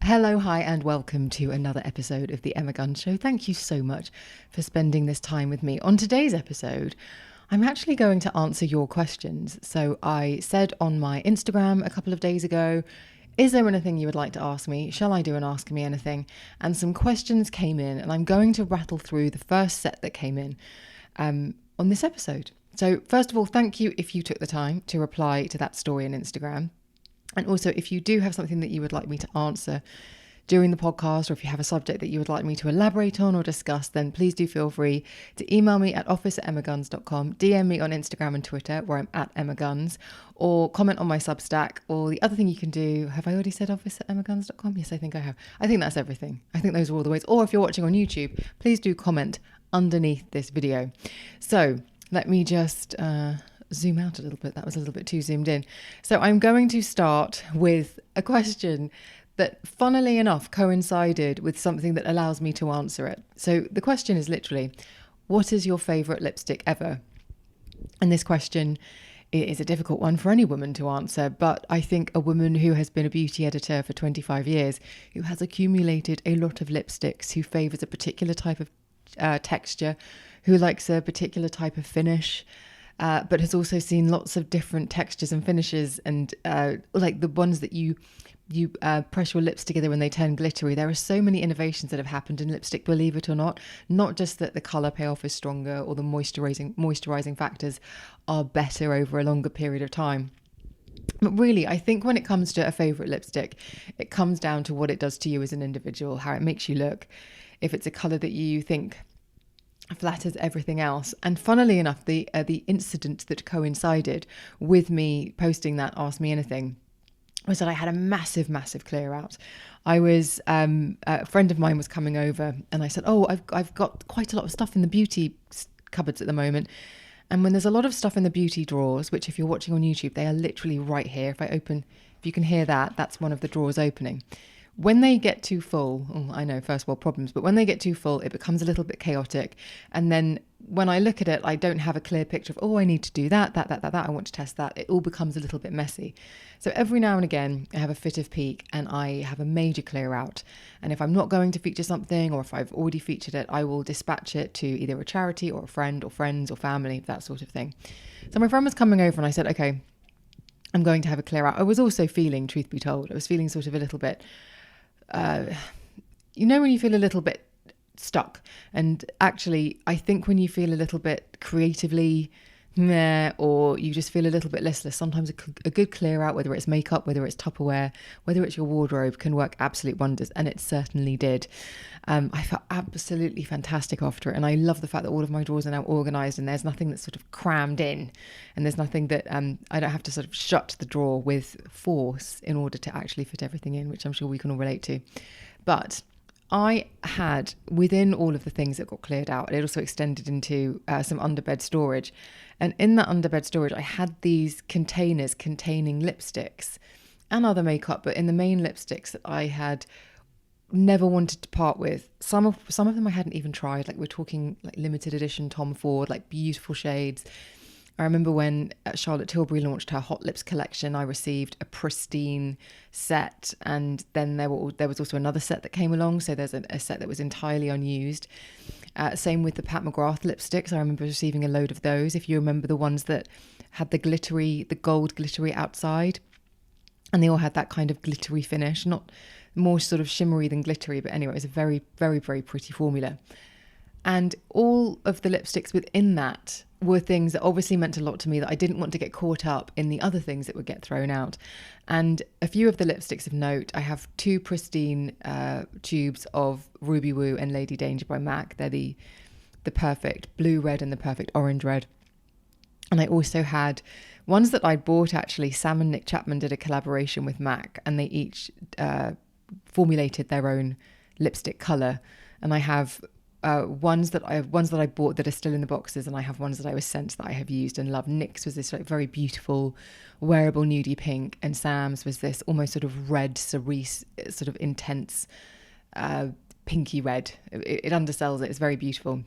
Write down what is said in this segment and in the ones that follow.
Hello, hi, and welcome to another episode of the Emma Gunn Show. Thank you so much for spending this time with me. On today's episode, I'm actually going to answer your questions. So I said on my Instagram a couple of days ago, is there anything you would like to ask me? Shall I do an Ask Me Anything? And some questions came in, and I'm going to rattle through the first set that came in on this episode. So first of all, thank you if you took the time to reply to that story on Instagram. And also, if you do have something that you would like me to answer during the podcast, or if you have a subject that you would like me to elaborate on or discuss, then please do feel free to email me at office@emmaguns.com, DM me on Instagram and Twitter, where I'm at emmaguns, or comment on my Substack. Or the other thing you can do, have I already said office@emmaguns.com? Yes, I think I have. I think that's everything. I think those are all the ways. Or if you're watching on YouTube, please do comment underneath this video. So let me just zoom out a little bit. That was a little bit too zoomed in. So I'm going to start with a question that, funnily enough, coincided with something that allows me to answer it. So the question is literally, what is your favourite lipstick ever? And this question is a difficult one for any woman to answer, but I think a woman who has been a beauty editor for 25 years, who has accumulated a lot of lipsticks, who favours a particular type of texture, who likes a particular type of finish, but has also seen lots of different textures and finishes, and like the ones that you press your lips together and they turn glittery. There are so many innovations that have happened in lipstick, believe it or not. Not just that the colour payoff is stronger or the moisturising factors are better over a longer period of time. But really, I think when it comes to a favourite lipstick, it comes down to what it does to you as an individual, how it makes you look. If it's a colour that you think flatters everything else. And funnily enough, the incident that coincided with me posting that Ask Me Anything was that I had a massive clear out. I was a friend of mine was coming over, and I said, I've got quite a lot of stuff in the beauty cupboards at the moment. And when there's a lot of stuff in the beauty drawers, which if you're watching on YouTube, they are literally right here. If you can hear that, that's one of the drawers opening. When they get too full, I know, first world problems, but when they get too full, it becomes a little bit chaotic. And then when I look at it, I don't have a clear picture of, I need to do that, I want to test that. It all becomes a little bit messy. So every now and again, I have a fit of pique and I have a major clear out. And if I'm not going to feature something, or if I've already featured it, I will dispatch it to either a charity or a friend or friends or family, that sort of thing. So my friend was coming over and I said, okay, I'm going to have a clear out. I was also feeling, truth be told, I was feeling sort of a little bit, when you feel a little bit stuck. And actually, I think when you feel a little bit creatively meh, or you just feel a little bit listless, sometimes a good clear out, whether it's makeup, whether it's Tupperware, whether it's your wardrobe, can work absolute wonders. And it certainly did. I felt absolutely fantastic after it. And I love the fact that all of my drawers are now organised and there's nothing that's sort of crammed in. And there's nothing that I don't have to sort of shut the drawer with force in order to actually fit everything in, which I'm sure we can all relate to. But I had, within all of the things that got cleared out, it also extended into some underbed storage. And in that underbed storage, I had these containers containing lipsticks and other makeup, but in the main lipsticks that I had never wanted to part with. Some of them I hadn't even tried. Like, we're talking like limited edition Tom Ford, like beautiful shades. I remember when Charlotte Tilbury launched her Hot Lips collection, I received a pristine set, and then there was also another set that came along. So there's a set that was entirely unused. Same with the Pat McGrath lipsticks. I remember receiving a load of those. If you remember the ones that had the gold glittery outside, and they all had that kind of glittery finish, not more sort of shimmery than glittery, but anyway, it was a very, very, very pretty formula. And all of the lipsticks within that were things that obviously meant a lot to me, that I didn't want to get caught up in the other things that would get thrown out. And a few of the lipsticks of note, I have two pristine tubes of Ruby Woo and Lady Danger by MAC. They're the perfect blue red and the perfect orange red. And I also had ones that I'd bought, actually. Sam and Nick Chapman did a collaboration with MAC, and they each formulated their own lipstick colour. And I have ones that I bought that are still in the boxes, and I have ones that I was sent that I have used and love. Nick's was this like very beautiful wearable nudie pink, and Sam's was this almost sort of red cerise, sort of intense pinky red. It undersells it. It's very beautiful.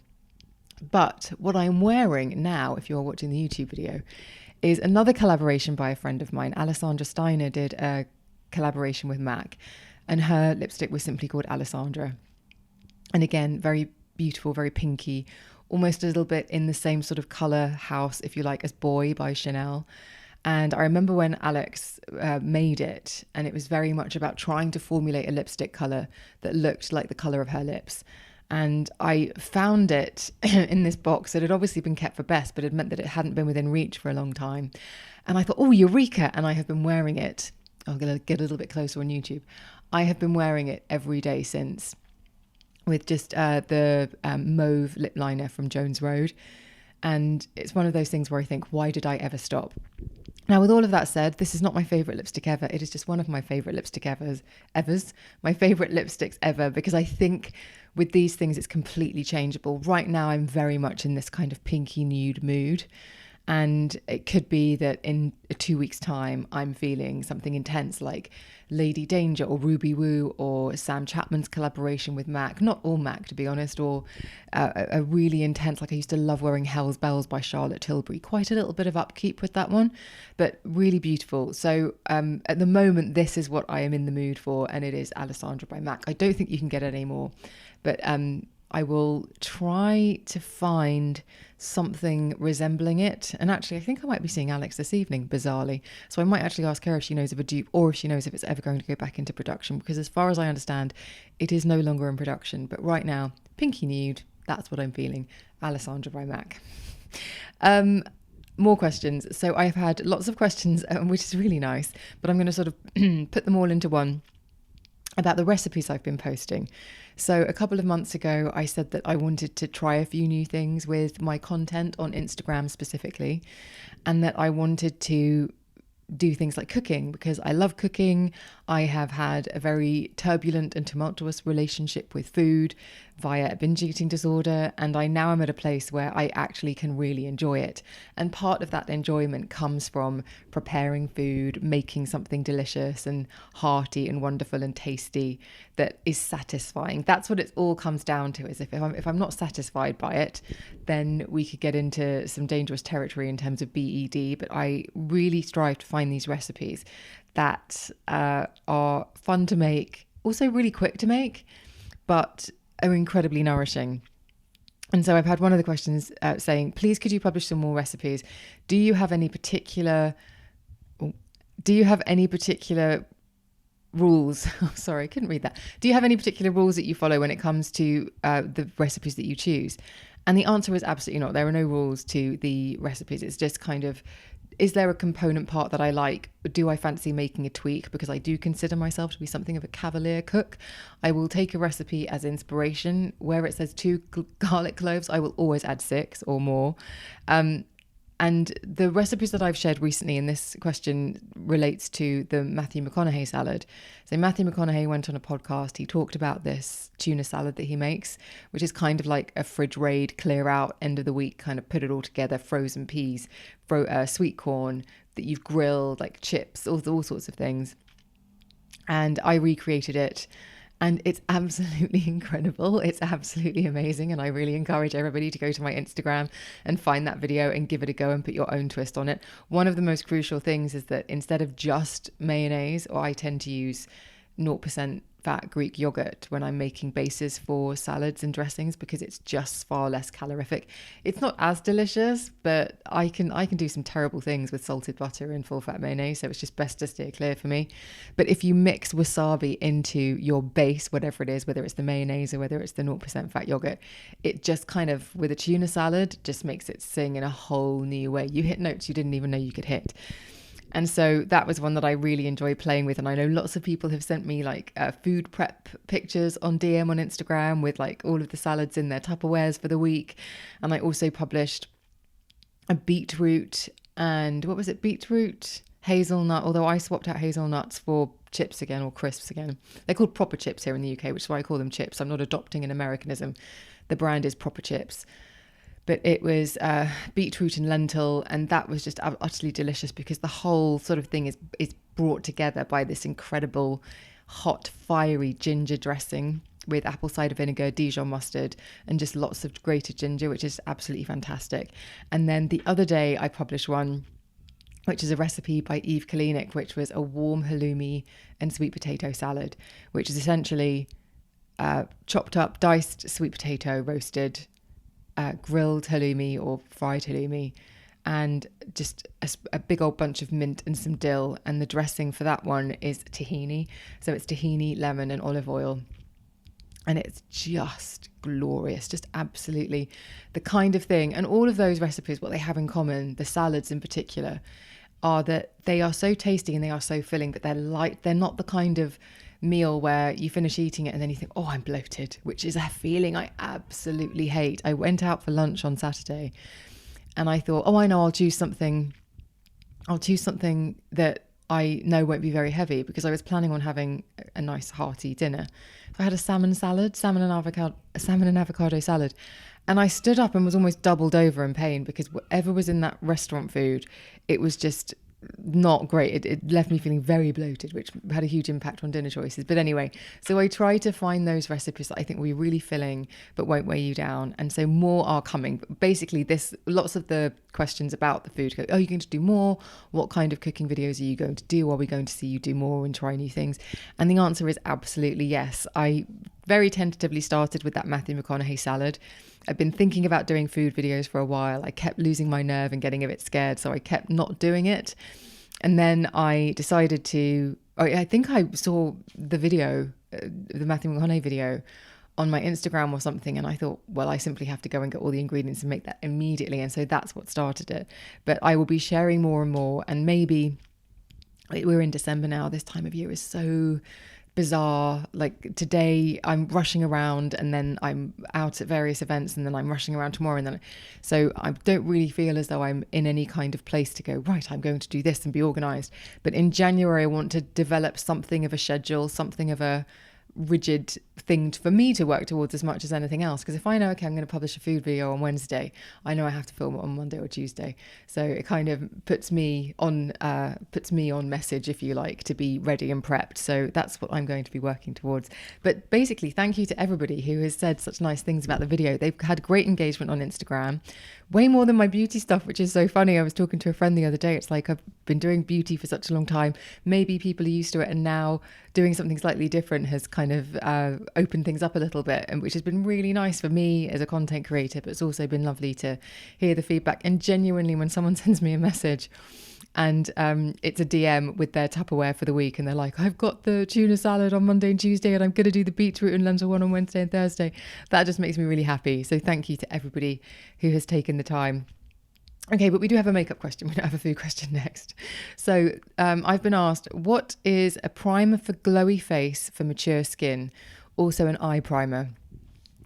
But what I'm wearing now, if you're watching the YouTube video, is another collaboration by a friend of mine. Alessandra Steiner did a collaboration with MAC, And her lipstick was simply called Alessandra. And again, very beautiful, very pinky, almost a little bit in the same sort of colour house, if you like, as Boy by Chanel. And I remember when Alex made it, and it was very much about trying to formulate a lipstick colour that looked like the colour of her lips. And I found it in this box that had obviously been kept for best, but it meant that it hadn't been within reach for a long time. And I thought, oh, eureka! And I have been wearing it. I'm going to get a little bit closer on YouTube. I have been wearing it every day since, with just the mauve lip liner from Jones Road. And it's one of those things where I think, why did I ever stop? Now, with all of that said, this is not my favourite lipstick ever. It is just one of my favourite lipstick evers, my favourite lipsticks ever, because I think with these things, it's completely changeable. Right now, I'm very much in this kind of pinky nude mood. And it could be that in 2 weeks' time, I'm feeling something intense like Lady Danger or Ruby Woo or Sam Chapman's collaboration with MAC. Not all MAC, to be honest, or a really intense, like I used to love wearing Hell's Bells by Charlotte Tilbury. Quite a little bit of upkeep with that one, but really beautiful. So at the moment, this is what I am in the mood for, and it is Alessandra by MAC. I don't think you can get it anymore, but I will try to find something resembling it. And actually, I think I might be seeing Alex this evening, bizarrely. So I might actually ask her if she knows of a dupe or if she knows if it's ever going to go back into production. Because as far as I understand, it is no longer in production. But right now, pinky nude, that's what I'm feeling. Alessandra by MAC. More questions. So I've had lots of questions, which is really nice. But I'm going to sort of put them all into one about the recipes I've been posting. So a couple of months ago, I said that I wanted to try a few new things with my content on Instagram specifically, and that I wanted to do things like cooking because I love cooking. I have had a very turbulent and tumultuous relationship with food via a binge eating disorder, and I now am at a place where I actually can really enjoy it. And part of that enjoyment comes from preparing food, making something delicious and hearty and wonderful and tasty that is satisfying. That's what it all comes down to, is if I'm not satisfied by it, then we could get into some dangerous territory in terms of BED. But I really strive to find these recipes that are fun to make, also really quick to make, but are incredibly nourishing. And so I've had one of the questions saying, please could you publish some more recipes? Do you have any particular rules? Oh, sorry, I couldn't read that. Do you have any particular rules that you follow when it comes to the recipes that you choose? And the answer is absolutely not. There are no rules to the recipes. It's just kind of, is there a component part that I like? Do I fancy making a tweak? Because I do consider myself to be something of a cavalier cook. I will take a recipe as inspiration. Where it says 2 garlic cloves, I will always add 6 or more. And the recipes that I've shared recently, and this question relates to the Matthew McConaughey salad. So Matthew McConaughey went on a podcast. He talked about this tuna salad that he makes, which is kind of like a fridge raid, clear out, end of the week, kind of put it all together, frozen peas, sweet corn that you've grilled, like chips, all sorts of things. And I recreated it. And it's absolutely incredible. It's absolutely amazing. And I really encourage everybody to go to my Instagram and find that video and give it a go and put your own twist on it. One of the most crucial things is that instead of just mayonnaise, or I tend to use 0% fat Greek yogurt when I'm making bases for salads and dressings, because it's just far less calorific. It's not as delicious, but I can do some terrible things with salted butter and full fat mayonnaise, so it's just best to steer clear for me. But if you mix wasabi into your base, whatever it is, whether it's the mayonnaise or whether it's the 0% fat yogurt, it just kind of, with a tuna salad, just makes it sing in a whole new way. You hit notes you didn't even know you could hit. And so that was one that I really enjoy playing with. And I know lots of people have sent me like food prep pictures on DM on Instagram with like all of the salads in their Tupperwares for the week. And I also published a beetroot and beetroot, hazelnut, although I swapped out hazelnuts for chips again, or crisps again. They're called proper chips here in the UK, which is why I call them chips. I'm not adopting an Americanism. The brand is Proper Chips. But it was beetroot and lentil, and that was just utterly delicious because the whole sort of thing is brought together by this incredible hot, fiery ginger dressing with apple cider vinegar, Dijon mustard, and just lots of grated ginger, which is absolutely fantastic. And then the other day I published one which is a recipe by Eve Kalinik, which was a warm halloumi and sweet potato salad, which is essentially chopped up, diced sweet potato, roasted, grilled halloumi or fried halloumi, and just a big old bunch of mint and some dill. And the dressing for that one is tahini. So it's tahini, lemon and olive oil. And it's just glorious, just absolutely the kind of thing. And all of those recipes, what they have in common, the salads in particular, are that they are so tasty and they are so filling that they're light. They're not the kind of meal where you finish eating it and then you think, oh, I'm bloated, which is a feeling I absolutely hate. I went out for lunch on Saturday and I thought, oh, I know, I'll choose something that I know won't be very heavy, because I was planning on having a nice hearty dinner. So I had a salmon and avocado salad. And I stood up and was almost doubled over in pain, because whatever was in that restaurant food, it was just not great. It left me feeling very bloated, which had a huge impact on dinner choices. But anyway, so I try to find those recipes that I think will be really filling but won't weigh you down. And so more are coming. But basically, lots of the questions about the food go, oh, you're going to do more? What kind of cooking videos are you going to do? Are we going to see you do more and try new things? And the answer is absolutely yes. I very tentatively started with that Matthew McConaughey salad. I've been thinking about doing food videos for a while. I kept losing my nerve and getting a bit scared, so I kept not doing it. And then I decided I think I saw the video, the Matthew McConaughey video on my Instagram or something, and I thought, well, I simply have to go and get all the ingredients and make that immediately. And so that's what started it. But I will be sharing more and more, and maybe we're in December now. This time of year is so bizarre. Like today I'm rushing around and then I'm out at various events and then I'm rushing around tomorrow, and then so I don't really feel as though I'm in any kind of place to go, right, I'm going to do this and be organized. But in January I want to develop something of a schedule, something of a rigid thing for me to work towards as much as anything else. Because if I know, okay, I'm going to publish a food video on Wednesday, I know I have to film it on Monday or Tuesday. So it kind of puts me on message, if you like, to be ready and prepped. So that's what I'm going to be working towards. But basically, thank you to everybody who has said such nice things about the video. They've had great engagement on Instagram, way more than my beauty stuff, which is so funny. I was talking to a friend the other day. It's like, I've been doing beauty for such a long time. Maybe people are used to it, and now doing something slightly different has kind of opened things up a little bit, and which has been really nice for me as a content creator. But it's also been lovely to hear the feedback. And genuinely, when someone sends me a message and it's a DM with their Tupperware for the week, and they're like, I've got the tuna salad on Monday and Tuesday, and I'm going to do the beetroot and lentil one on Wednesday and Thursday, that just makes me really happy. So thank you to everybody who has taken the time. Okay, but we do have a makeup question. We don't have a food question next. So I've been asked, what is a primer for glowy face for mature skin? Also an eye primer.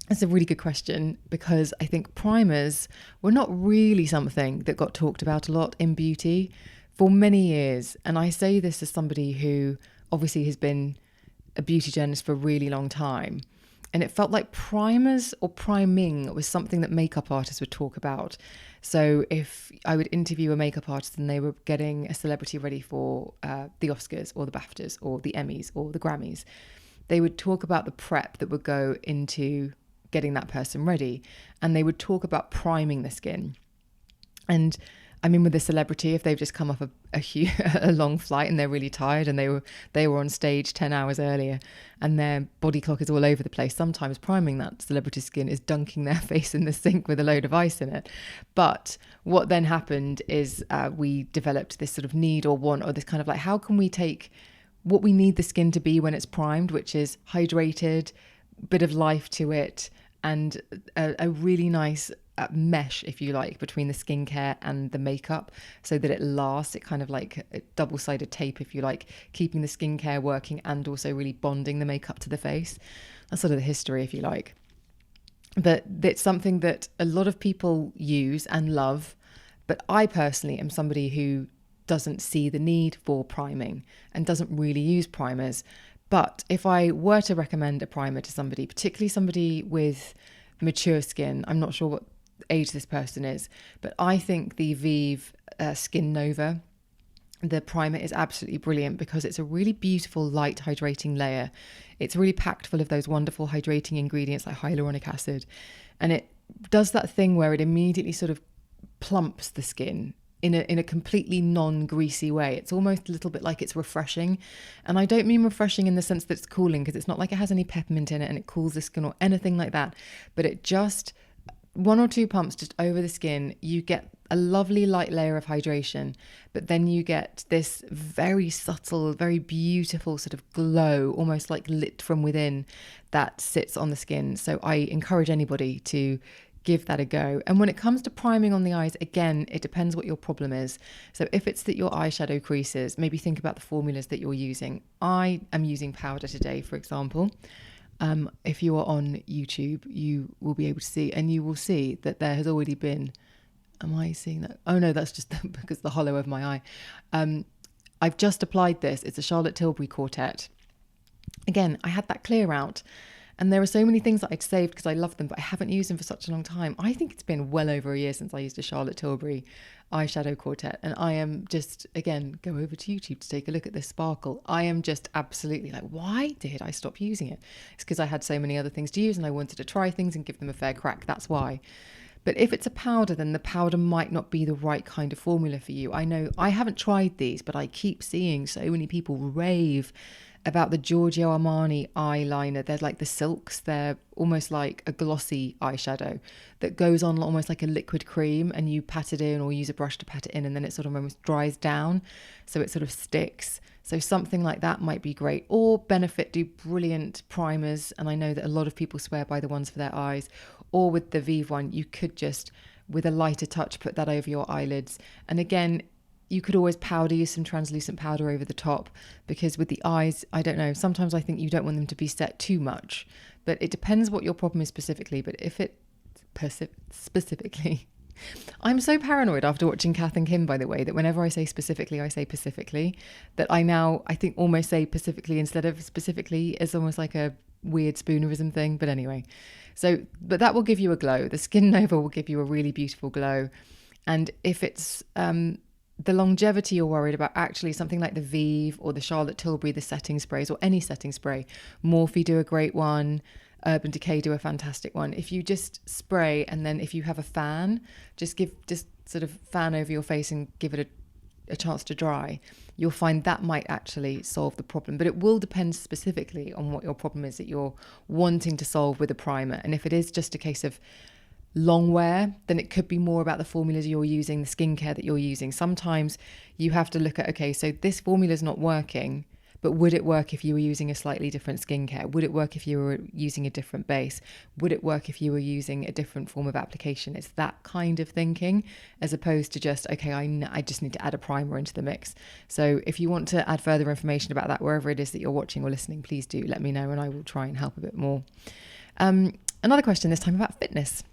That's a really good question, because I think primers were not really something that got talked about a lot in beauty for many years. And I say this as somebody who obviously has been a beauty journalist for a really long time. And it felt like primers or priming was something that makeup artists would talk about. So if I would interview a makeup artist and they were getting a celebrity ready for the Oscars or the BAFTAs or the Emmys or the Grammys, they would talk about the prep that would go into getting that person ready. And they would talk about priming the skin. And I mean, with a celebrity, if they've just come off a long flight and they're really tired, and they were on stage 10 hours earlier and their body clock is all over the place, sometimes priming that celebrity's skin is dunking their face in the sink with a load of ice in it. But what then happened is we developed this sort of need or want, or this kind of like, how can we take what we need the skin to be when it's primed, which is hydrated, bit of life to it, and a really nice mesh, if you like, between the skincare and the makeup, so that it lasts. It kind of like a double-sided tape, if you like, keeping the skincare working and also really bonding the makeup to the face. That's sort of the history, if you like. But it's something that a lot of people use and love. But I personally am somebody who doesn't see the need for priming and doesn't really use primers. But if I were to recommend a primer to somebody, particularly somebody with mature skin, I'm not sure what age this person is, but I think the Vive Skin Nova, the primer, is absolutely brilliant, because it's a really beautiful light hydrating layer. It's really packed full of those wonderful hydrating ingredients like hyaluronic acid, and it does that thing where it immediately sort of plumps the skin in a completely non-greasy way. It's almost a little bit like it's refreshing. And I don't mean refreshing in the sense that it's cooling, because it's not like it has any peppermint in it and it cools the skin or anything like that. But it just, 1 or 2 pumps just over the skin, you get a lovely light layer of hydration, but then you get this very subtle, very beautiful sort of glow, almost like lit from within, that sits on the skin. So I encourage anybody to give that a go. And when it comes to priming on the eyes, again, it depends what your problem is. So if it's that your eyeshadow creases, maybe think about the formulas that you're using. I am using powder today, for example. If you are on YouTube, you will be able to see, and you will see that there has already been, am I seeing that? Oh no, that's just because the hollow of my eye. I've just applied this. It's a Charlotte Tilbury Quartet. Again, I had that clear out. And there are so many things that I'd saved because I love them, but I haven't used them for such a long time. I think it's been well over a year since I used a Charlotte Tilbury eyeshadow quartet. And I am just, again, go over to YouTube to take a look at this sparkle. I am just absolutely like, why did I stop using it? It's because I had so many other things to use and I wanted to try things and give them a fair crack. That's why. But if it's a powder, then the powder might not be the right kind of formula for you. I know I haven't tried these, but I keep seeing so many people rave about the Giorgio Armani eyeliner. They're like the silks. They're almost like a glossy eyeshadow that goes on almost like a liquid cream, and you pat it in or use a brush to pat it in, and then it sort of almost dries down. So it sort of sticks. So something like that might be great. Or Benefit do brilliant primers. And I know that a lot of people swear by the ones for their eyes. Or with the Vive one, you could just, with a lighter touch, put that over your eyelids. And again, you could always use some translucent powder over the top, because with the eyes, I don't know, sometimes I think you don't want them to be set too much, but it depends what your problem is specifically. But if it specifically, I'm so paranoid after watching Kath and Kim, by the way, that whenever I say specifically, I say Pacifically, that I think almost say Pacifically instead of specifically, as almost like a weird spoonerism thing. But anyway, but that will give you a glow. The Skin Nova will give you a really beautiful glow. And if it's the longevity you're worried about, actually something like the Vive or the Charlotte Tilbury, the setting sprays, or any setting spray, Morphe do a great one, Urban Decay do a fantastic one. If you just spray, and then if you have a fan, just sort of fan over your face and give it a chance to dry, you'll find that might actually solve the problem. But it will depend specifically on what your problem is that you're wanting to solve with a primer. And if it is just a case of long wear, then it could be more about the formulas you're using, the skincare that you're using. Sometimes you have to look at, okay, so this formula is not working, but would it work if you were using a slightly different skincare? Would it work if you were using a different base? Would it work if you were using a different form of application? It's that kind of thinking, as opposed to just, okay, I just need to add a primer into the mix. So if you want to add further information about that, wherever it is that you're watching or listening, please do let me know, and I will try and help a bit more. Another question this time about fitness.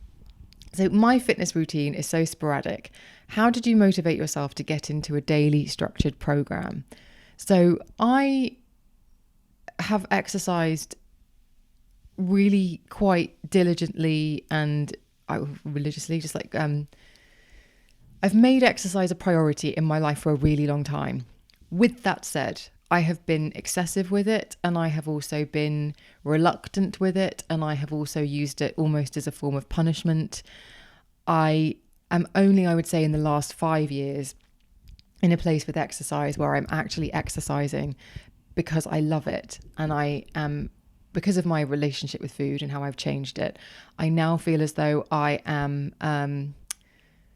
So my fitness routine is so sporadic. How did you motivate yourself to get into a daily structured program? So I have exercised really quite diligently and religiously, just like I've made exercise a priority in my life for a really long time. With that said, I have been excessive with it, and I have also been reluctant with it, and I have also used it almost as a form of punishment. I am only, I would say, in the last 5 years in a place with exercise where I'm actually exercising because I love it, and I am, because of my relationship with food and how I've changed it, I now feel as though I am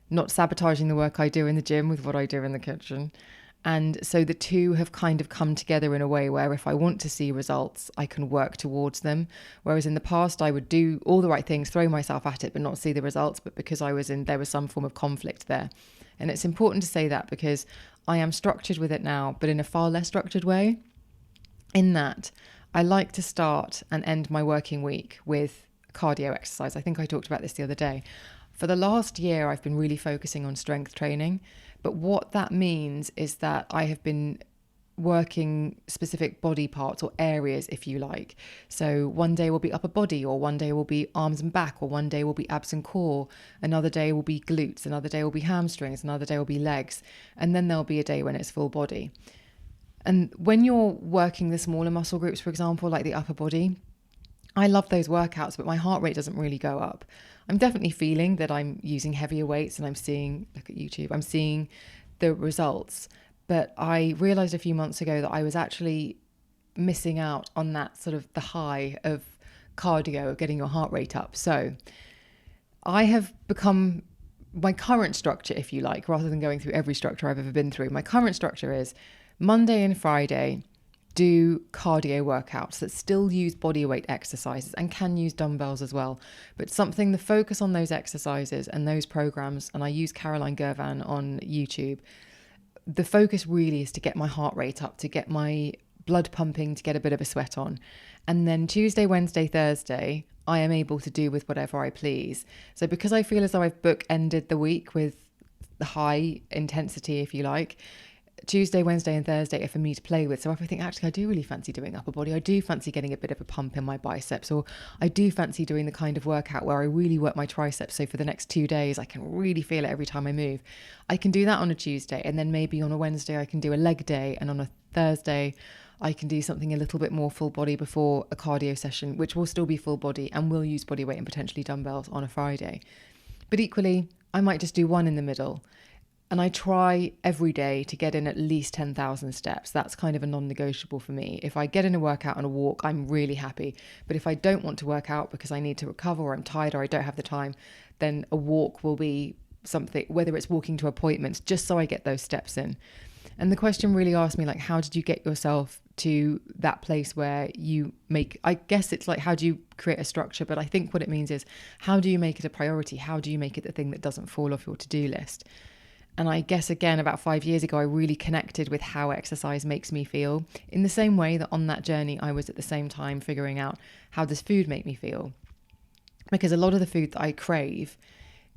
not sabotaging the work I do in the gym with what I do in the kitchen. And so the two have kind of come together in a way where if I want to see results, I can work towards them. Whereas in the past, I would do all the right things, throw myself at it, but not see the results. But because there was some form of conflict there. And it's important to say that, because I am structured with it now, but in a far less structured way. In that, I like to start and end my working week with cardio exercise. I think I talked about this the other day. For the last year, I've been really focusing on strength training. But what that means is that I have been working specific body parts or areas, if you like. So one day will be upper body, or one day will be arms and back, or one day will be abs and core. Another day will be glutes. Another day will be hamstrings. Another day will be legs. And then there'll be a day when it's full body. And when you're working the smaller muscle groups, for example, like the upper body, I love those workouts, but my heart rate doesn't really go up. I'm definitely feeling that I'm using heavier weights and I'm seeing, look at YouTube, I'm seeing the results. But I realized a few months ago that I was actually missing out on that sort of the high of cardio, of getting your heart rate up. So I have become my current structure, if you like, rather than going through every structure I've ever been through. My current structure is Monday and Friday, do cardio workouts that still use body weight exercises and can use dumbbells as well. But something, the focus on those exercises and those programs, and I use Caroline Gervan on YouTube, the focus really is to get my heart rate up, to get my blood pumping, to get a bit of a sweat on. And then Tuesday, Wednesday, Thursday, I am able to do with whatever I please. So because I feel as though I've bookended the week with the high intensity, if you like, Tuesday, Wednesday and Thursday are for me to play with. So if I think, actually, I do really fancy doing upper body, I do fancy getting a bit of a pump in my biceps, or I do fancy doing the kind of workout where I really work my triceps. So for the next 2 days, I can really feel it every time I move. I can do that on a Tuesday. And then maybe on a Wednesday, I can do a leg day. And on a Thursday, I can do something a little bit more full body before a cardio session, which will still be full body and will use body weight and potentially dumbbells on a Friday. But equally, I might just do one in the middle. And I try every day to get in at least 10,000 steps. That's kind of a non-negotiable for me. If I get in a workout and a walk, I'm really happy. But if I don't want to work out because I need to recover, or I'm tired, or I don't have the time, then a walk will be something, whether it's walking to appointments, just so I get those steps in. And the question really asked me, like, how did you get yourself to that place where you make, I guess it's like, how do you create a structure? But I think what it means is, how do you make it a priority? How do you make it the thing that doesn't fall off your to-do list? And I guess, again, about 5 years ago, I really connected with how exercise makes me feel, in the same way that on that journey, I was at the same time figuring out, how does food make me feel? Because a lot of the food that I crave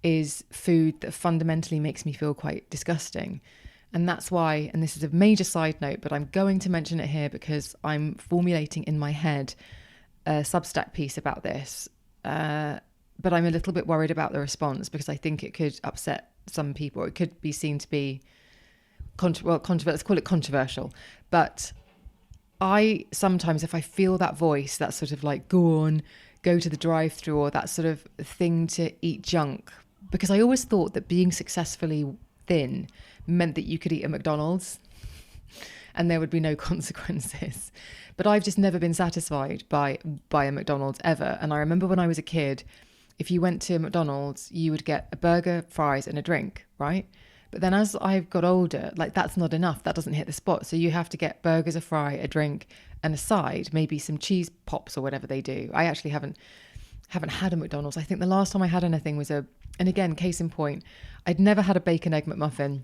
is food that fundamentally makes me feel quite disgusting. And that's why, and this is a major side note, but I'm going to mention it here because I'm formulating in my head a Substack piece about this. But I'm a little bit worried about the response, because I think it could upset some people. It could be seen to be controversial. Let's call it controversial. But I sometimes, if I feel that voice, that sort of like, go on, go to the drive-through, or that sort of thing to eat junk, because I always thought that being successfully thin meant that you could eat at McDonald's and there would be no consequences. But I've just never been satisfied by a McDonald's ever. And I remember when I was a kid, if you went to McDonald's, you would get a burger, fries, and a drink, right? But then as I've got older, like, that's not enough. That doesn't hit the spot. So you have to get burgers, a fry, a drink, and a side, maybe some cheese pops or whatever they do. I actually haven't had a McDonald's. I think the last time I had anything was and again, case in point, I'd never had a bacon egg McMuffin.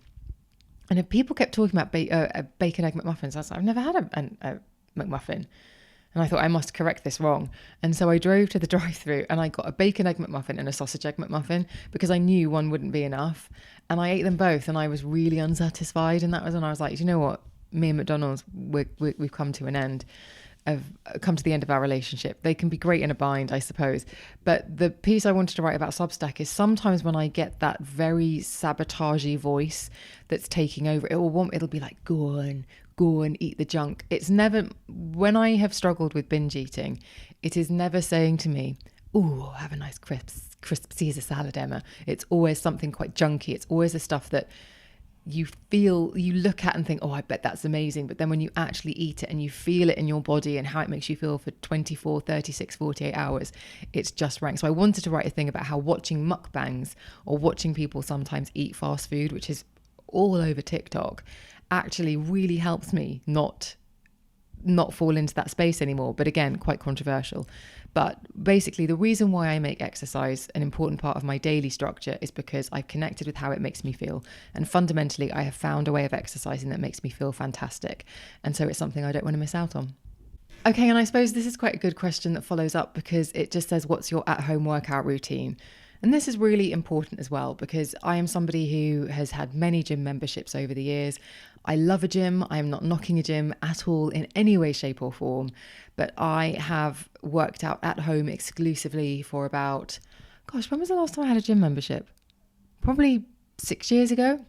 And if people kept talking about bacon egg McMuffins, I was like, I've never had a McMuffin. And I thought, I must correct this wrong. And so I drove to the drive-thru and I got a bacon egg McMuffin and a sausage egg McMuffin, because I knew one wouldn't be enough. And I ate them both and I was really unsatisfied. And that was when I was like, you know what? Me and McDonald's, we've come to an end. Come to the end of our relationship. They can be great in a bind, I suppose. But the piece I wanted to write about Substack is, sometimes when I get that very sabotagey voice that's taking over, it'll be like, go on, eat the junk. It's never, when I have struggled with binge eating, it is never saying to me, ooh, have a nice crisp Caesar salad, Emma. It's always something quite junky. It's always the stuff that you look at and think, oh, I bet that's amazing. But then when you actually eat it and you feel it in your body and how it makes you feel for 24, 36, 48 hours, it's just rank. So I wanted to write a thing about how watching mukbangs, or watching people sometimes eat fast food, which is all over TikTok, actually really helps me not fall into that space anymore. But again, quite controversial. But basically, the reason why I make exercise an important part of my daily structure is because I've connected with how it makes me feel. And fundamentally, I have found a way of exercising that makes me feel fantastic. And so it's something I don't want to miss out on. Okay, and I suppose this is quite a good question that follows up, because it just says, what's your at-home workout routine? And this is really important as well, because I am somebody who has had many gym memberships over the years. I love a gym. I am not knocking a gym at all in any way, shape or form. But I have worked out at home exclusively for about, when was the last time I had a gym membership? Probably 6 years ago.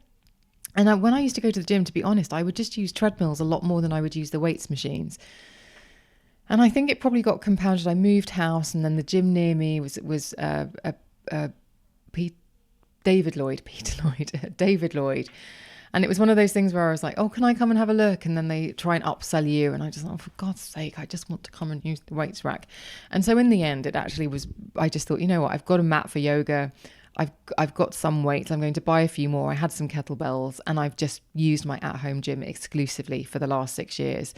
And when I used to go to the gym, to be honest, I would just use treadmills a lot more than I would use the weights machines. And I think it probably got compounded. I moved house, and then the gym near me was Pete, David Lloyd, Peter Lloyd, David Lloyd. And it was one of those things where I was like, oh, can I come and have a look? And then they try and upsell you. And I just, oh, for God's sake, I just want to come and use the weights rack. And so in the end, it actually was, I just thought, you know what, I've got a mat for yoga. I've got some weights. I'm going to buy a few more. I had some kettlebells, and I've just used my at-home gym exclusively for the last 6 years.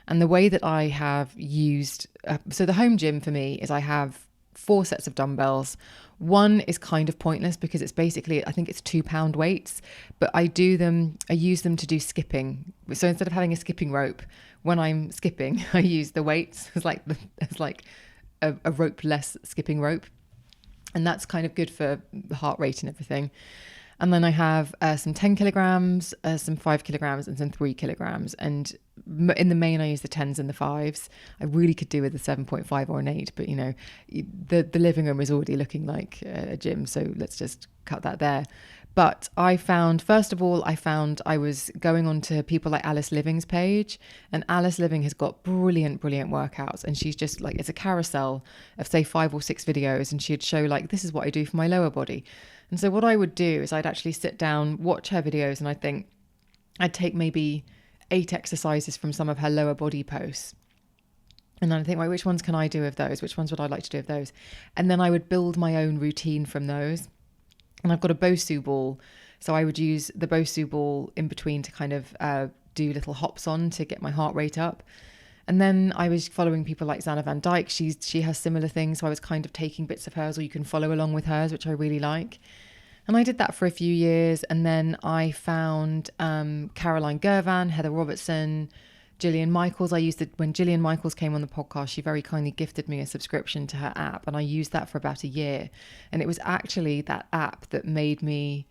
And the way that I have used, so the home gym for me is I have 4 sets of dumbbells. One is kind of pointless because it's basically, I think it's 2-pound weights, but I use them to do skipping. So instead of having a skipping rope, when I'm skipping, I use the weights as like a rope-less skipping rope. And that's kind of good for the heart rate and everything. And then I have some 10 kilograms, some 5 kilograms, and some 3 kilograms. And in the main, I use the 10s and the 5s. I really could do with a 7.5 or an 8, but, you know, the living room is already looking like a gym. So let's just cut that there. But I found, first of all, I was going on to people like Alice Living's page, and Alice Living has got brilliant workouts. And she's just like, it's a carousel of say 5 or 6 videos. And she'd show like, this is what I do for my lower body. And so what I would do is I'd actually sit down, watch her videos, and I'd take maybe 8 exercises from some of her lower body posts. And then I think, well, which ones can I do of those? Which ones would I like to do of those? And then I would build my own routine from those. And I've got a Bosu ball. So I would use the Bosu ball in between to kind of do little hops on to get my heart rate up. And then I was following people like Zanna Van Dyke. She has similar things. So I was kind of taking bits of hers, or you can follow along with hers, which I really like. And I did that for a few years. And then I found Caroline Gervan, Heather Robertson, Gillian Michaels. When Gillian Michaels came on the podcast, she very kindly gifted me a subscription to her app. And I used that for about a year. And it was actually that app that made me,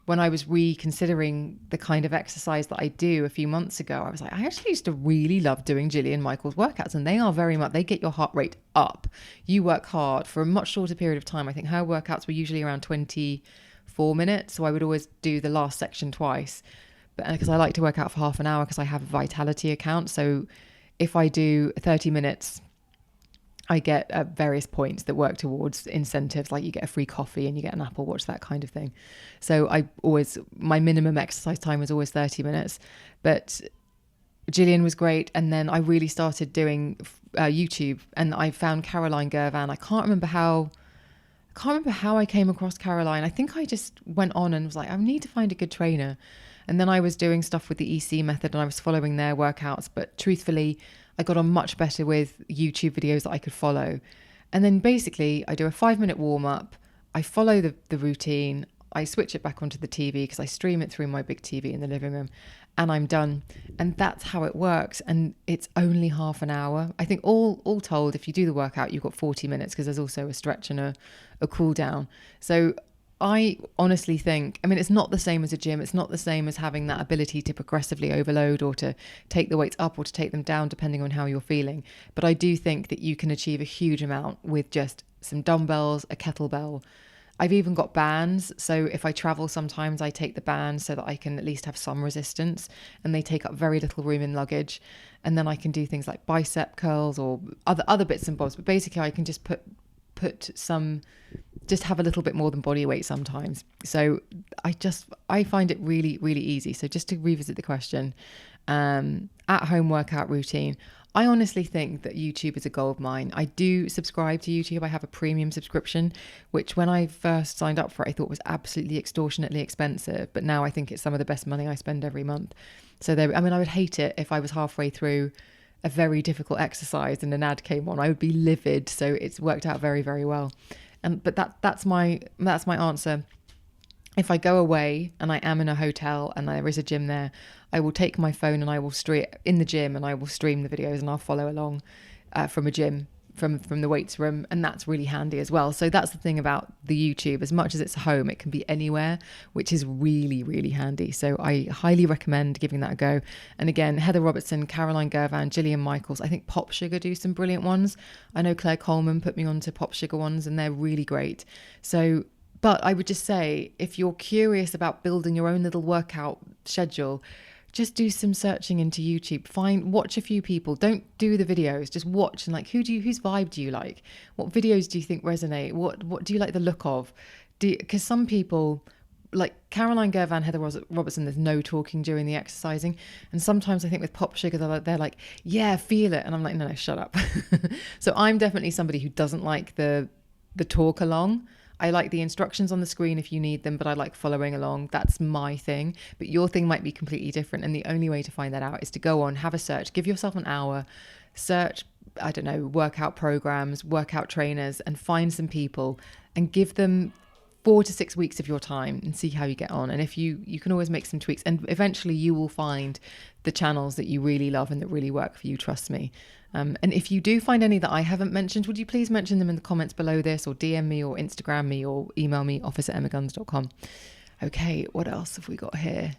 when I was reconsidering the kind of exercise that I do a few months ago, I was like, I actually used to really love doing Gillian Michaels workouts, and they get your heart rate up. You work hard for a much shorter period of time. I think her workouts were usually around 24 minutes. So I would always do the last section twice, but because I like to work out for half an hour because I have a Vitality account. So if I do 30 minutes, I get various points that work towards incentives, like you get a free coffee and you get an Apple Watch, that kind of thing. So my minimum exercise time was always 30 minutes. But Gillian was great. And then I really started doing YouTube, and I found Caroline Gervan. I can't remember how I came across Caroline. I think I just went on and was like, I need to find a good trainer. And then I was doing stuff with the EC method, and I was following their workouts. But truthfully, I got on much better with YouTube videos that I could follow. And then basically I do a 5-minute warm up. I follow the routine. I switch it back onto the TV because I stream it through my big TV in the living room, and I'm done. And that's how it works. And it's only half an hour. I think all told, if you do the workout, you've got 40 minutes because there's also a stretch and a cool down. So I honestly think, it's not the same as a gym. It's not the same as having that ability to progressively overload or to take the weights up or to take them down, depending on how you're feeling. But I do think that you can achieve a huge amount with just some dumbbells, a kettlebell. I've even got bands. So if I travel, sometimes I take the bands so that I can at least have some resistance, and they take up very little room in luggage. And then I can do things like bicep curls or other bits and bobs. But basically I can just just have a little bit more than body weight sometimes. So I find it really, really easy. So just to revisit the question, at home workout routine, I honestly think that YouTube is a goldmine. I do subscribe to YouTube. I have a premium subscription, which when I first signed up for it, I thought was absolutely extortionately expensive. But now I think it's some of the best money I spend every month. So I would hate it if I was halfway through a very difficult exercise and an ad came on. I would be livid. So it's worked out very, very well. But that's my answer. If I go away and I am in a hotel and there is a gym there, I will take my phone and I will stream in the gym, and I will stream the videos, and I'll follow along from a gym, from the weights room, and that's really handy as well. So that's the thing about the YouTube. As much as it's home, it can be anywhere, which is really, really handy. So I highly recommend giving that a go. And again, Heather Robertson, Caroline Gervan, Gillian Michaels. I think Pop Sugar do some brilliant ones. I know Claire Coleman put me onto Pop Sugar ones, and they're really great. So, but I would just say, if you're curious about building your own little workout schedule, just do some searching into YouTube. Watch a few people. Don't do the videos. Just watch and like, whose vibe do you like? What videos do you think resonate? What do you like the look of? Because some people, like Caroline Gervan, Heather Robertson, there's no talking during the exercising. And sometimes I think with Pop Sugar, they're like, yeah, feel it. And I'm like, no, shut up. So I'm definitely somebody who doesn't like the talk along. I like the instructions on the screen if you need them, but I like following along. That's my thing. But your thing might be completely different. And the only way to find that out is to go on, have a search, give yourself an hour, search, I don't know, workout programs, workout trainers, and find some people and give them 4 to 6 weeks of your time and see how you get on. And if you can always make some tweaks, and eventually you will find the channels that you really love and that really work for you, trust me. And if you do find any that I haven't mentioned, would you please mention them in the comments below this, or DM me, or Instagram me, or email me, office@emmaguns.com. Okay, what else have we got here?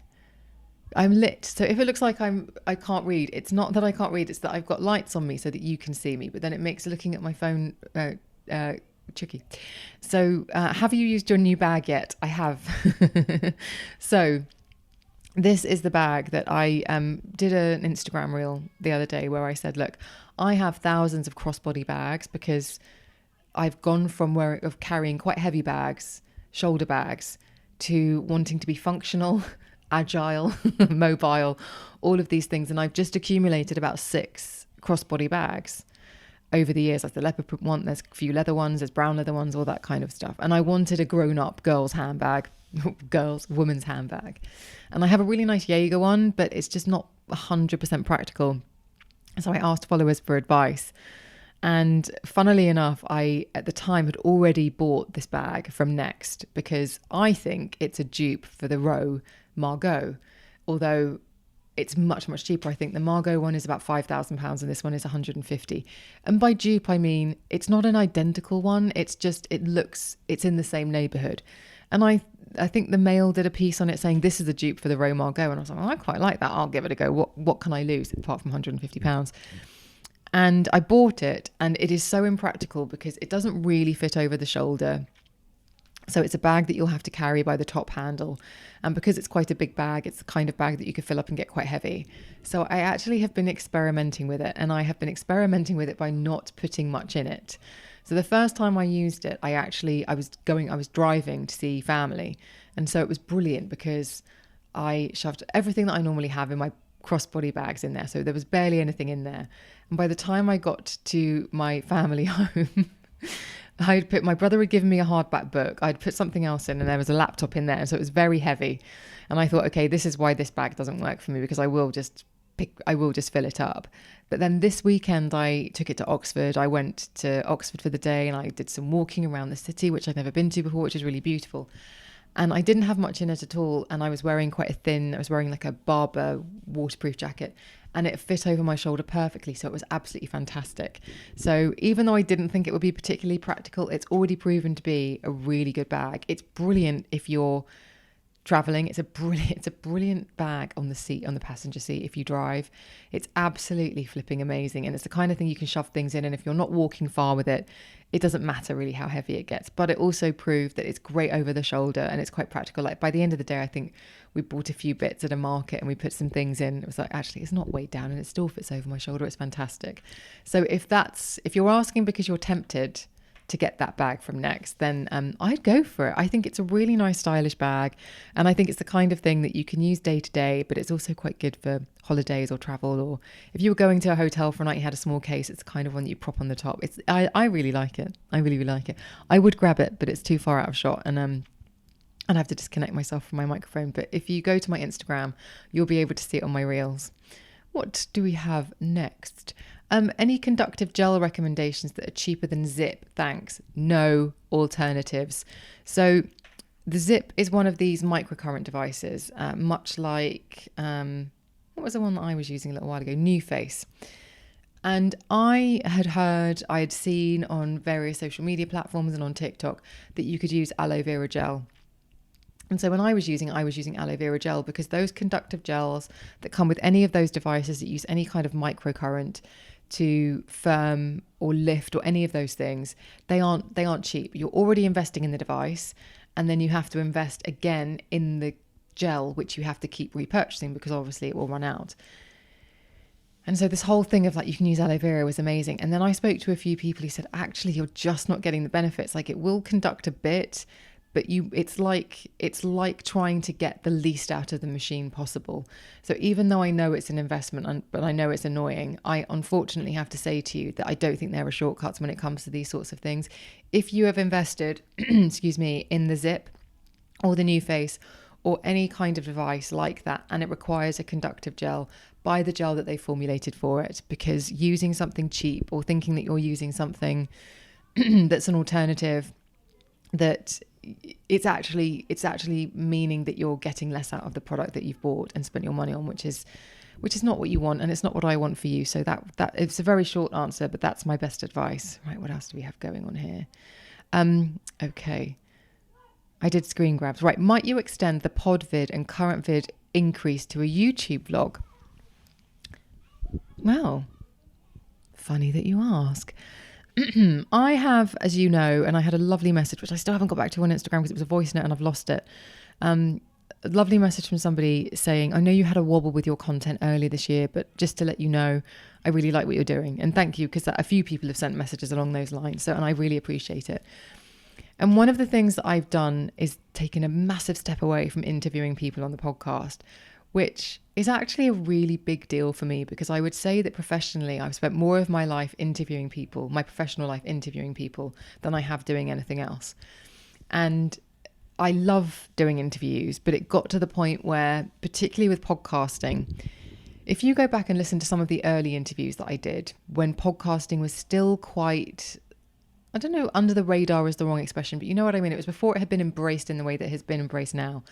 I'm lit. So if it looks like I can't read, it's not that I can't read, it's that I've got lights on me so that you can see me, but then it makes looking at my phone tricky. So have you used your new bag yet? I have. So this is the bag that I did an Instagram reel the other day where I said, look, I have thousands of crossbody bags because I've gone from of carrying quite heavy bags, shoulder bags, to wanting to be functional, agile, mobile, all of these things. And I've just accumulated about 6 crossbody bags over the years. Like the leopard print one, there's a few leather ones, there's brown leather ones, all that kind of stuff. And I wanted a grown-up woman's handbag. And I have a really nice Jaeger one, but it's just not 100% practical. So I asked followers for advice. And funnily enough, I, at the time, had already bought this bag from Next because I think it's a dupe for the Row Margot, although it's much, much cheaper. I think the Margot one is about £5,000 and this one is 150. And by dupe, I mean, it's not an identical one. It's just, it's in the same neighborhood. And I think the Mail did a piece on it saying this is a dupe for the Row Margot. And I was like, I quite like that. I'll give it a go. What can I lose apart from £150? And I bought it, and it is so impractical because it doesn't really fit over the shoulder. So it's a bag that you'll have to carry by the top handle. And because it's quite a big bag, it's the kind of bag that you could fill up and get quite heavy. So I actually have been experimenting with it, and I have been experimenting with it by not putting much in it. So the first time I used it, I was driving to see family. And so it was brilliant because I shoved everything that I normally have in my crossbody bags in there. So there was barely anything in there. And by the time I got to my family home, my brother had given me a hardback book. I'd put something else in, and there was a laptop in there. So it was very heavy. And I thought, okay, this is why this bag doesn't work for me, because I will just fill it up. But then this weekend I took it to Oxford. I went to Oxford for the day, and I did some walking around the city, which I'd never been to before, which is really beautiful. And I didn't have much in it at all. And I was wearing I was wearing like a Barbour waterproof jacket, and it fit over my shoulder perfectly. So it was absolutely fantastic. So even though I didn't think it would be particularly practical, it's already proven to be a really good bag. It's brilliant if you're traveling. It's a brilliant bag on the passenger seat if you drive. It's absolutely flipping amazing. And it's the kind of thing you can shove things in. And if you're not walking far with it, it doesn't matter really how heavy it gets. But it also proved that it's great over the shoulder and it's quite practical. Like by the end of the day, I think we bought a few bits at a market and we put some things in. It was like, actually, it's not weighed down and it still fits over my shoulder. It's fantastic. So if you're asking because you're tempted to get that bag from Next, then I'd go for it. I think it's a really nice, stylish bag. And I think it's the kind of thing that you can use day to day, but it's also quite good for holidays or travel. Or if you were going to a hotel for a night, you had a small case, it's the kind of one that you prop on the top. I really like it. I really, really like it. I would grab it, but it's too far out of shot. And I'd have to disconnect myself from my microphone. But if you go to my Instagram, you'll be able to see it on my reels. What do we have next? Any conductive gel recommendations that are cheaper than Zip? Thanks. No alternatives. So the Zip is one of these microcurrent devices, much like, what was the one that I was using a little while ago? NuFace. And I had seen on various social media platforms and on TikTok that you could use aloe vera gel. And so when I was using aloe vera gel, because those conductive gels that come with any of those devices that use any kind of microcurrent to firm or lift or any of those things, they aren't cheap. You're already investing in the device, and then you have to invest again in the gel, which you have to keep repurchasing because obviously it will run out. And so this whole thing of like, you can use aloe vera was amazing. And then I spoke to a few people who said, actually, you're just not getting the benefits. Like, it will conduct a bit, but it's like trying to get the least out of the machine possible. So even though I know it's an investment, but I know it's annoying, I unfortunately have to say to you that I don't think there are shortcuts when it comes to these sorts of things. If you have invested, excuse me, in the Zip or the New Face or any kind of device like that, and it requires a conductive gel, buy the gel that they formulated for it, because using something cheap or thinking that you're using something that's an alternative, that it's actually meaning that you're getting less out of the product that you've bought and spent your money on, which is not what you want, and it's not what I want for you. So that it's a very short answer, but that's my best advice. Right, what else do we have going on here? Okay. I did screen grabs. Right, might you extend the pod vid and current vid increase to a YouTube vlog? Well, funny that you ask. I have, as you know, and I had a lovely message, which I still haven't got back to on Instagram because it was a voice note and I've lost it. A lovely message from somebody saying, I know you had a wobble with your content earlier this year, but just to let you know, I really like what you're doing. And thank you, because a few people have sent messages along those lines. And I really appreciate it. And one of the things that I've done is taken a massive step away from interviewing people on the podcast, which is actually a really big deal for me, because I would say that professionally, I've spent more of my life interviewing people, my professional life interviewing people, than I have doing anything else. And I love doing interviews, but it got to the point where, particularly with podcasting, if you go back and listen to some of the early interviews that I did, when podcasting was still quite, I don't know, under the radar is the wrong expression, but you know what I mean? It was before it had been embraced in the way that it has been embraced now.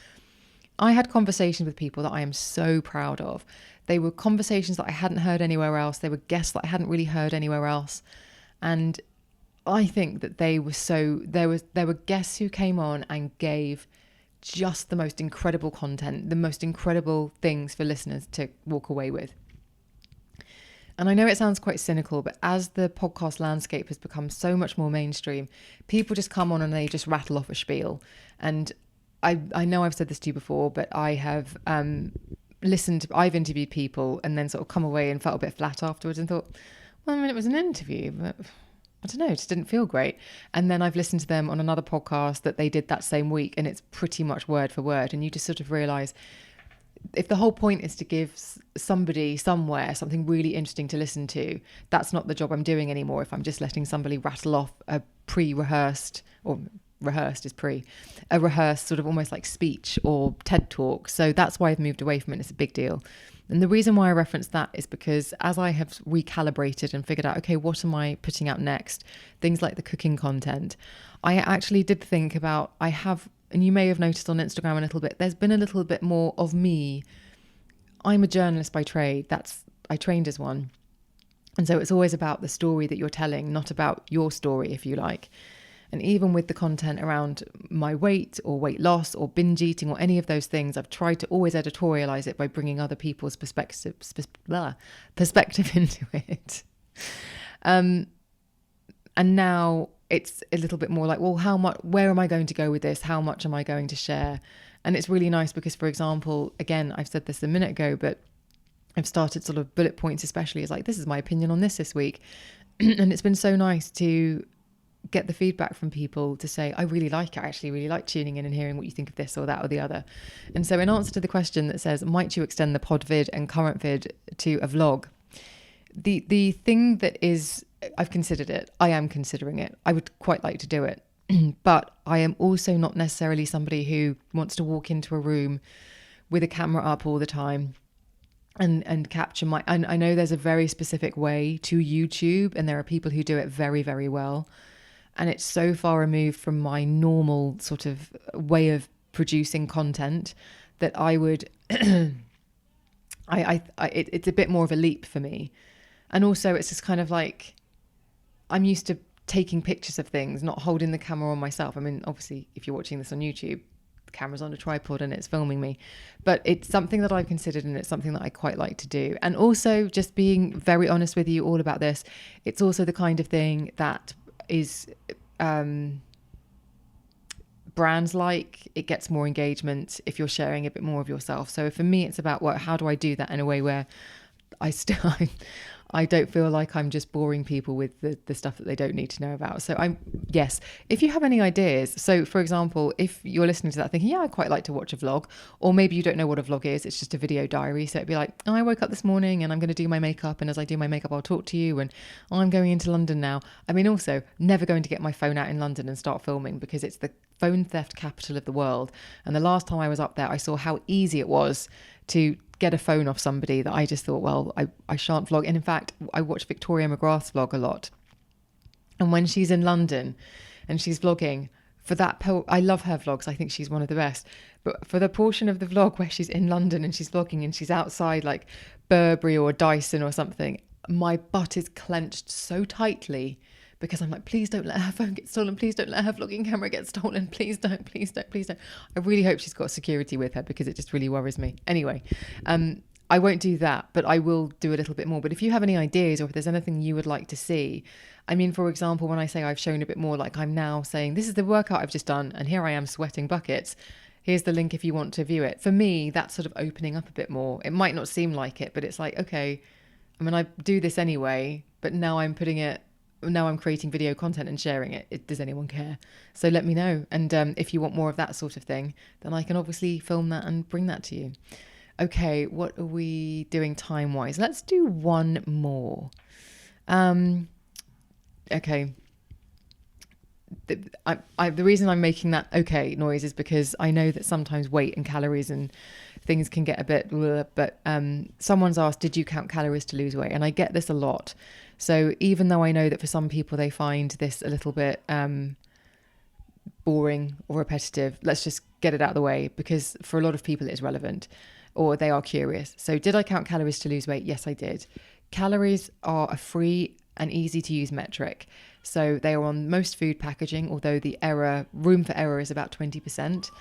I had conversations with people that I am so proud of. They were conversations that I hadn't heard anywhere else. They were guests that I hadn't really heard anywhere else. And I think that there were guests who came on and gave just the most incredible content, the most incredible things for listeners to walk away with. And I know it sounds quite cynical, but as the podcast landscape has become so much more mainstream, people just come on and they just rattle off a spiel. And I know I've said this to you before, but I have I've interviewed people and then sort of come away and felt a bit flat afterwards and thought, well, I mean, it was an interview, but I don't know, it just didn't feel great. And then I've listened to them on another podcast that they did that same week, and it's pretty much word for word. And you just sort of realize, if the whole point is to give somebody somewhere something really interesting to listen to, that's not the job I'm doing anymore. If I'm just letting somebody rattle off a pre-rehearsed, or rehearsed is pre, a rehearsed sort of almost like speech or TED talk. So that's why I've moved away from it. It's a big deal. And the reason why I reference that is because as I have recalibrated and figured out, okay, what am I putting out next? Things like the cooking content. I actually did think about, and you may have noticed on Instagram a little bit, there's been a little bit more of me. I'm a journalist by trade. I trained as one. And so it's always about the story that you're telling, not about your story, if you like. And even with the content around my weight or weight loss or binge eating or any of those things, I've tried to always editorialize it by bringing other people's perspective into it. And now it's a little bit more like, well, where am I going to go with this? How much am I going to share? And it's really nice because, for example, again, I've said this a minute ago, but I've started sort of bullet points, especially as like, this is my opinion on this week. And it's been so nice to get the feedback from people to say, I really like it. I actually really like tuning in and hearing what you think of this or that or the other. And so in answer to the question that says, might you extend the pod vid and current vid to a vlog? The thing that is, I've considered it. I am considering it. I would quite like to do it. But I am also not necessarily somebody who wants to walk into a room with a camera up all the time and capture I know there's a very specific way to YouTube, and there are people who do it very, very well. And it's so far removed from my normal sort of way of producing content that I would, it's a bit more of a leap for me. And also it's just kind of like, I'm used to taking pictures of things, not holding the camera on myself. I mean, obviously, if you're watching this on YouTube, the camera's on a tripod and it's filming me. But it's something that I've considered, and it's something that I quite like to do. And also, just being very honest with you all about this, it's also the kind of thing that is brands like, it gets more engagement if you're sharing a bit more of yourself. So for me, it's about how do I do that in a way where I don't feel like I'm just boring people with the stuff that they don't need to know about. So yes, if you have any ideas. So for example, if you're listening to that thinking, yeah, I'd quite like to watch a vlog, or maybe you don't know what a vlog is, it's just a video diary. So it'd be like, oh, I woke up this morning and I'm going to do my makeup. And as I do my makeup, I'll talk to you. And I'm going into London now. I mean, also never going to get my phone out in London and start filming because it's the phone theft capital of the world. And the last time I was up there, I saw how easy it was to get a phone off somebody that I just thought, well, I shan't vlog. And in fact, I watch Victoria McGrath's vlog a lot. And when she's in London and she's vlogging, for that, I love her vlogs. I think she's one of the best. But for the portion of the vlog where she's in London and she's vlogging and she's outside like Burberry or Dyson or something, my butt is clenched so tightly because I'm like, please don't let her phone get stolen. Please don't let her vlogging camera get stolen. Please don't, please don't, please don't. I really hope she's got security with her because it just really worries me. Anyway, I won't do that, but I will do a little bit more. But if you have any ideas or if there's anything you would like to see, I mean, for example, when I say I've shown a bit more, like I'm now saying, this is the workout I've just done and here I am sweating buckets. Here's the link if you want to view it. For me, that's sort of opening up a bit more. It might not seem like it, but it's like, okay, I mean, I do this anyway, but now I'm creating video content and sharing it. Does anyone care? So let me know. And if you want more of that sort of thing, then I can obviously film that and bring that to you. Okay, what are we doing time-wise? Let's do one more. Okay. The reason I'm making that okay noise is because I know that sometimes weight and calories and things can get a bit but someone's asked, did you count calories to lose weight? And I get this a lot. So even though I know that for some people they find this a little bit boring or repetitive, let's just get it out of the way because for a lot of people it's relevant or they are curious. So did I count calories to lose weight? Yes, I did. Calories are a free and easy to use metric. So they are on most food packaging, although the room for error is about 20%.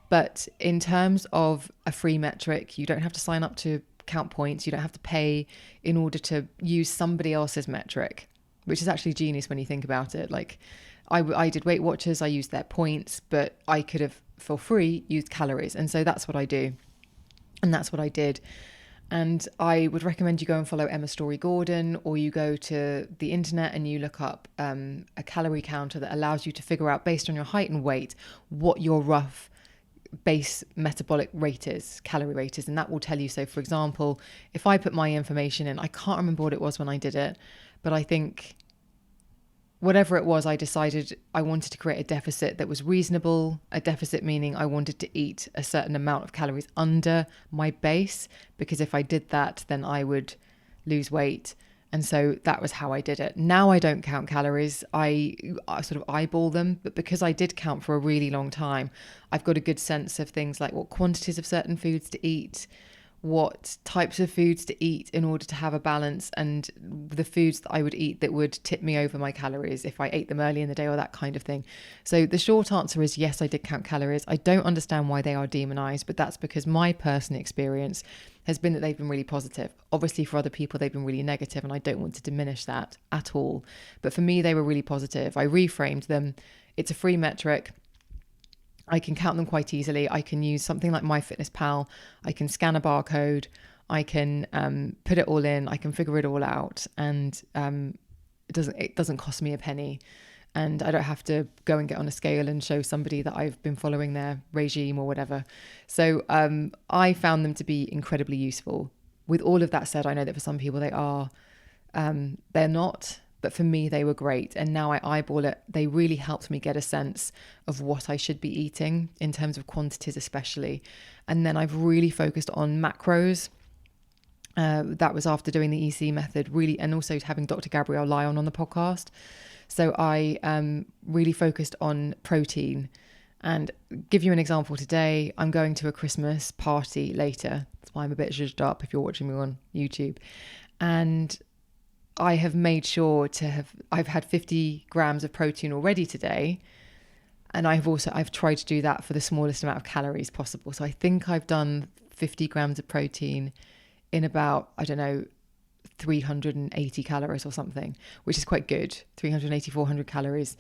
But in terms of a free metric, you don't have to sign up to count points. You don't have to pay in order to use somebody else's metric, which is actually genius when you think about it. Like I did Weight Watchers, I used their points, but I could have for free used calories. And so that's what I do. And that's what I did. And I would recommend you go and follow Emma Story Gordon, or you go to the internet and you look up a calorie counter that allows you to figure out based on your height and weight what your rough base metabolic rate is, calorie rate is, and that will tell you. So for example, if I put my information in, I can't remember what it was when I did it, but I think whatever it was, I decided I wanted to create a deficit that was reasonable. A deficit meaning I wanted to eat a certain amount of calories under my base, because if I did that, then I would lose weight. And so that was how I did it. Now I don't count calories. I sort of eyeball them, but because I did count for a really long time, I've got a good sense of things like what quantities of certain foods to eat, what types of foods to eat in order to have a balance, and the foods that I would eat that would tip me over my calories if I ate them early in the day or that kind of thing. So the short answer is yes, I did count calories. I don't understand why they are demonized, but that's because my personal experience has been that they've been really positive. Obviously for other people they've been really negative, and I don't want to diminish that at all. But for me they were really positive. I reframed them. It's a free metric. I can count them quite easily. I can use something like MyFitnessPal. I can scan a barcode. I can put it all in. I can figure it all out, and it doesn't cost me a penny. And I don't have to go and get on a scale and show somebody that I've been following their regime or whatever. So I found them to be incredibly useful. With all of that said, I know that for some people they're not. But for me, they were great. And now I eyeball it. They really helped me get a sense of what I should be eating in terms of quantities, especially. And then I've really focused on macros. That was after doing the EC method, really, and also having Dr. Gabrielle Lyon on the podcast. So I really focused on protein. And give you an example today, I'm going to a Christmas party later. That's why I'm a bit zhuzhed up if you're watching me on YouTube. And I have made sure I've had 50 grams of protein already today. And I've tried to do that for the smallest amount of calories possible. So I think I've done 50 grams of protein in about, 380 calories or something, which is quite good. 380, 400 calories.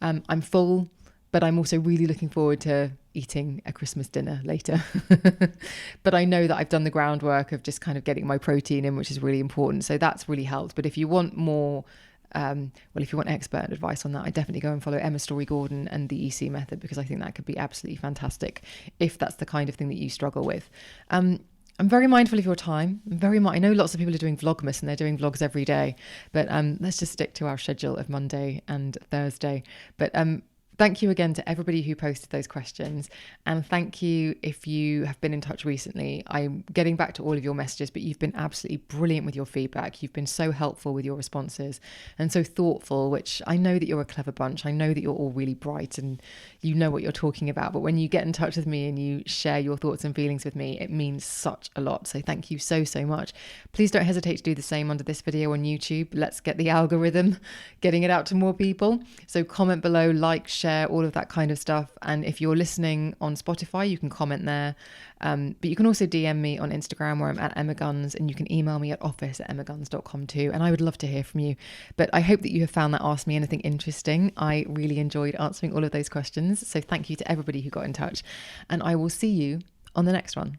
I'm full, But I'm also really looking forward to eating a Christmas dinner later. But I know that I've done the groundwork of just kind of getting my protein in, which is really important. So that's really helped. But if you want more, if you want expert advice on that, I definitely go and follow Emma Story Gordon and the EC method, because I think that could be absolutely fantastic if that's the kind of thing that you struggle with. I'm very mindful of your time. I know lots of people are doing Vlogmas and they're doing vlogs every day, but let's just stick to our schedule of Monday and Thursday. But thank you again to everybody who posted those questions. And thank you if you have been in touch recently. I'm getting back to all of your messages, but you've been absolutely brilliant with your feedback. You've been so helpful with your responses and so thoughtful, which I know that you're a clever bunch. I know that you're all really bright and you know what you're talking about. But when you get in touch with me and you share your thoughts and feelings with me, it means such a lot. So thank you so, so much. Please don't hesitate to do the same under this video on YouTube. Let's get the algorithm getting it out to more people. So comment below, like, share, all of that kind of stuff. And if you're listening on Spotify, you can comment there. But you can also DM me on Instagram, where I'm at Emma Guns, and you can email me at office@emmaguns.com too. And I would love to hear from you. But I hope that you have found that Ask Me Anything interesting. I really enjoyed answering all of those questions. So thank you to everybody who got in touch. And I will see you on the next one.